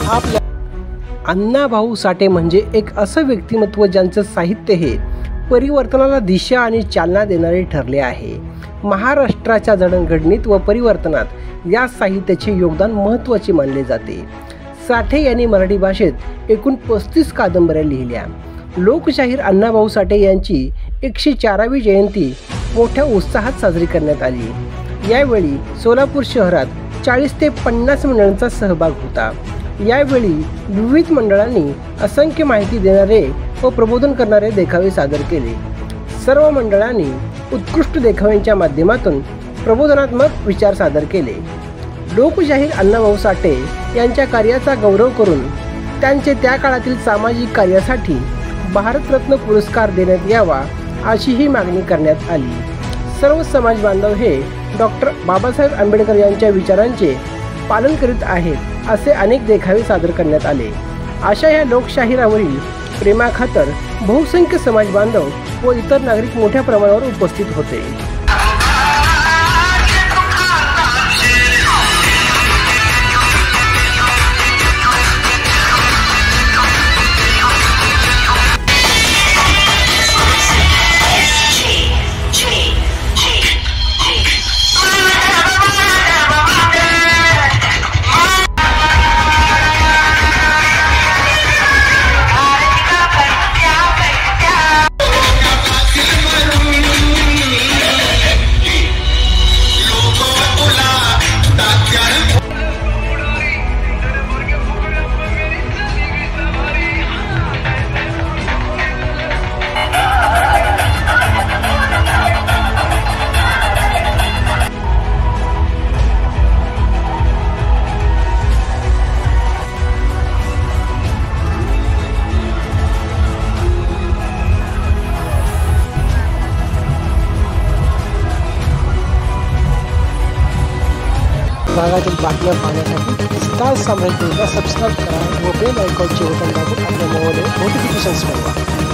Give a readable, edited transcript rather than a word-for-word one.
आपल्या अण्णाभाऊ साठे म्हणजे एक असं व्यक्तिमत्व ज्यांचं साहित्य हे परिवर्तनाला दिशा आणि चालना देणारे ठरले आहे। महाराष्ट्राच्या जडणघडणीत व परिवर्तनात या साहित्याचे योगदान महत्त्वाचे मानले जाते। साठे यांनी मराठी भाषेत एकूण 35 कादंबऱ्या लिहिल्या। लोकशाहीर अण्णाभाऊ साठे यांची 104वी जयंती मोठ्या उत्साहात साजरी करण्यात आली। यावेळी सोलापूर शहरात 40 ते 50 मंडळांचा सहभाग होता। यावेळी विविध मंडळांनी असंख्य माहिती देणारे व प्रबोधन करणारे देखावे सादर केले। सर्व मंडळांनी उत्कृष्ट देखाव्यांच्या माध्यमातून प्रबोधनात्मक विचार सादर केले। लोकशाहीर अण्णाभाऊ साठे यांच्या कार्याचा गौरव करून त्यांचे त्या काळातील सामाजिक कार्यासाठी भारतरत्न पुरस्कार देण्यात यावा अशीही मागणी करण्यात आली। सर्व समाज बांधव हे डॉक्टर बाबासाहेब आंबेडकर यांच्या विचारांचे पालन करीत आहेत असे अनेक देखावे सादर करण्यात आले। अशा या लोकशाहीरावरील प्रेमाखातर बहुसंख्य समाज बांधव व इतर नागरिक मोठ्या प्रमाणावर उपस्थित होते। भागातील बातम्या पाहण्यासाठी स्टार साम्राज्याला सबस्क्राईब करा व बेल आयकॉनचे बटन दाबून आपल्या मोबाईलवर नोटिफिकेशन्स मिळवा।